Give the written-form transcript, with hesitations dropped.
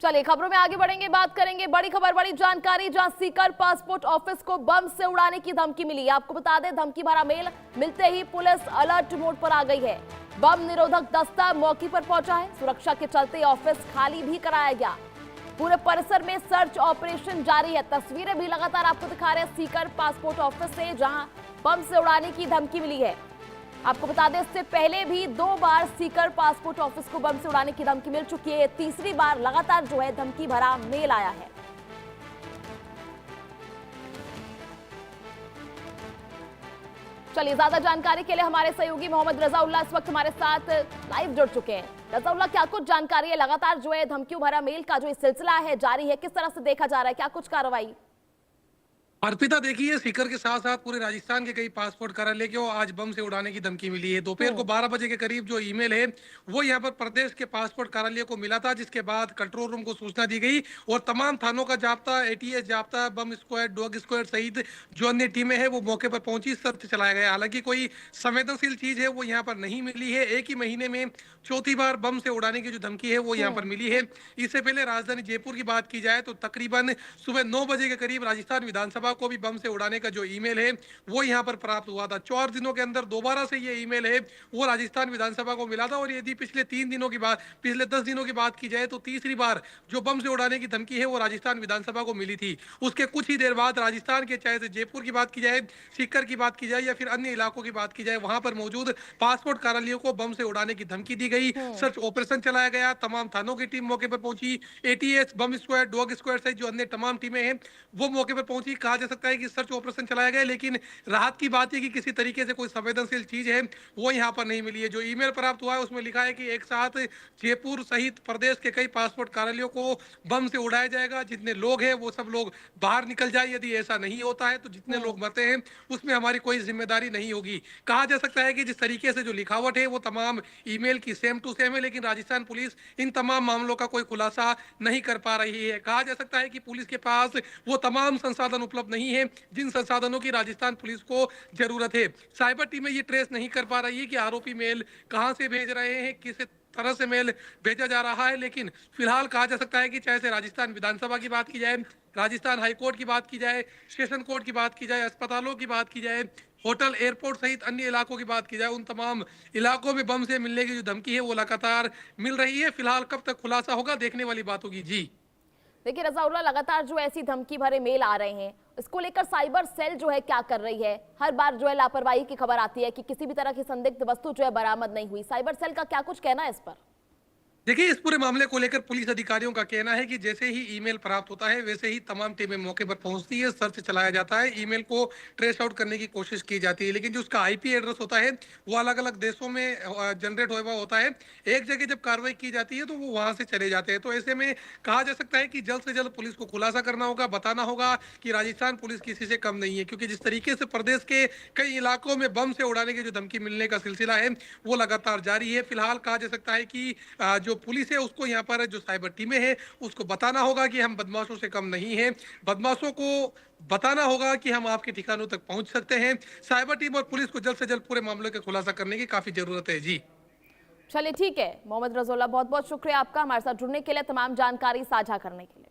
चलिए खबरों में आगे बढ़ेंगे, बात करेंगे बड़ी खबर, बड़ी जानकारी, जहां सीकर पासपोर्ट ऑफिस को बम से उड़ाने की धमकी मिली। आपको बता दें, धमकी भरा मेल मिलते ही पुलिस अलर्ट मोड पर आ गई है। बम निरोधक दस्ता मौके पर पहुंचा है। सुरक्षा के चलते ऑफिस खाली भी कराया गया। पूरे परिसर में सर्च ऑपरेशन जारी है। तस्वीरें भी लगातार आपको दिखा रहे हैं सीकर पासपोर्ट ऑफिस से, जहां बम से उड़ाने की धमकी मिली है। आपको बता दें, इससे पहले भी 2 बार सीकर पासपोर्ट ऑफिस को बम से उड़ाने की धमकी मिल चुकी है। तीसरी बार लगातार जो है धमकी भरा मेल आया है। चलिए, ज्यादा जानकारी के लिए हमारे सहयोगी मोहम्मद रजाउल्लाह इस वक्त हमारे साथ लाइव जुड़ चुके हैं। रजाउल्लाह, क्या कुछ जानकारी है? लगातार जो है धमकियों भरा मेल का जो सिलसिला है जारी है, किस तरह से देखा जा रहा है, क्या कुछ कार्रवाई? अर्पिता, देखिए, सीकर के साथ साथ पूरे राजस्थान के कई पासपोर्ट कार्यालय को आज बम से उड़ाने की धमकी मिली है। दोपहर को 12 बजे के करीब जो ईमेल है वो यहाँ पर प्रदेश के पासपोर्ट कार्यालय को मिला था, जिसके बाद कंट्रोल रूम को सूचना दी गई और तमाम थानों का जाब्ता, एटीएस जाब्ता, बम स्क्वाड, डॉग स्क्वाड सहित जो अन्य टीमें हैं वो मौके पर पहुंची, सर्च चलाया गया। हालांकि कोई संवेदनशील चीज है वो यहाँ पर नहीं मिली है। एक ही महीने में चौथी बार बम से उड़ाने की जो धमकी है वो यहाँ पर मिली है। इससे पहले राजधानी जयपुर की बात की जाए तो तकरीबन सुबह 9 बजे के करीब राजस्थान विधानसभा को भी बम से उड़ाने का जो ईमेल है वो यहाँ पर प्राप्त हुआ था। 4 दिनों के अंदर दोबारा से ये ईमेल है वो राजस्थान विधानसभा को मिला था। और यदि पिछले 3 दिनों की बात, पिछले 10 दिनों की बात की जाए तो तीसरी बार जो बम से उड़ाने की धमकी है वो राजस्थान विधानसभा को मिली थी। उसके कुछ ही देर बाद राजस्थान के, चाहे जयपुर की बात की जाए, सीकर की बात की जाए या फिर अन्य इलाकों की बात की जाए, वहां पर मौजूद पासपोर्ट कार्यालयों को बम से उड़ाने की धमकी दी गई। सर्च ऑपरेशन चलाया गया, तमाम थानों की टीम मौके पर पहुंची, एटीएस, बम स्क्वाड, डॉग स्क्वाड सहित जो अन्य तमाम टीमें हैं वो मौके पर पहुंची। कहा जा सकता है कि सर्च ऑपरेशन चलाया गया, लेकिन राहत की बात है कि किसी तरीके से कोई संवेदनशील चीज है वो यहाँ पर नहीं मिली है। जो ईमेल प्राप्त हुआ है उसमें लिखा है कि एक साथ जयपुर सहित प्रदेश के कई पासपोर्ट कार्यालयों को बम से उड़ाया जाएगा। जितने लोग हैं वो सब लोग बाहर निकल जाए। यदि ऐसा नहीं होता है तो जितने लोग मरते हैं उसमें हमारी कोई जिम्मेदारी नहीं होगी। कहा जा सकता है कि जिस तरीके से जो लिखावट है वो तमाम ईमेल की सेम टू सेम है, लेकिन राजस्थान पुलिस इन तमाम मामलों का कोई खुलासा नहीं कर पा रही है। कहा जा सकता है कि पुलिस के पास वो तमाम संसाधन उपलब्ध नहीं है जिन संसाधनों की राजस्थान पुलिस को जरूरत है। साइबर टीमें ये ट्रेस नहीं कर पा रही है कि आरोपी मेल कहां से भेज रहे हैं, किस तरह से मेल भेजा जा रहा है। लेकिन फिलहाल कहा जा सकता है कि चाहे से राजस्थान विधानसभा की बात की जाए, राजस्थान हाईकोर्ट की बात की जाए, सेशन कोर्ट की बात की जाए, अस्पतालों की बात की जाए, होटल, एयरपोर्ट सहित अन्य इलाकों की बात की जाए, उन तमाम इलाकों में बम से मिलने की जो धमकी है वो लगातार मिल रही है। फिलहाल कब तक खुलासा होगा देखने वाली बात होगी। जी देखिए रजाउल्लाह, लगातार जो ऐसी धमकी भरे मेल आ रहे हैं, इसको लेकर साइबर सेल जो है क्या कर रही है? हर बार जो है लापरवाही की खबर आती है कि किसी भी तरह की संदिग्ध वस्तु जो है बरामद नहीं हुई। साइबर सेल का क्या कुछ कहना है इस पर? देखिए, इस पूरे मामले को लेकर पुलिस अधिकारियों का कहना है कि जैसे ही ईमेल प्राप्त होता है वैसे ही तमाम टीमें मौके पर पहुंचती है, सर्च चलाया जाता है, ईमेल को ट्रेस आउट करने की कोशिश की जाती है। लेकिन जो उसका आईपी एड्रेस होता है वो अलग अलग देशों में जनरेट हुआ होता है। एक जगह जब कार्रवाई की जाती है तो वो वहां से चले जाते हैं। तो ऐसे में कहा जा सकता है कि जल्द से जल्द पुलिस को खुलासा करना होगा, बताना होगा कि राजस्थान पुलिस किसी से कम नहीं है। क्योंकि जिस तरीके से प्रदेश के कई इलाकों में बम से उड़ाने की जो धमकी मिलने का सिलसिला है वो लगातार जारी है। फिलहाल कहा जा सकता है कि जो पुलिस है उसको यहाँ पर जो साइबर टीमें हैं उसको बताना होगा कि हम बदमाशों से कम नहीं हैं। बदमाशों को बताना होगा कि हम आपके ठिकानों तक पहुंच सकते हैं। साइबर टीम और पुलिस को जल्द से जल्द पूरे मामले का खुलासा करने की काफी जरूरत है। जी चलिए ठीक है मोहम्मद रजाउल्लाह, बहुत बहुत शुक्रिया आपका हमारे साथ जुड़ने के लिए, तमाम जानकारी साझा करने के लिए।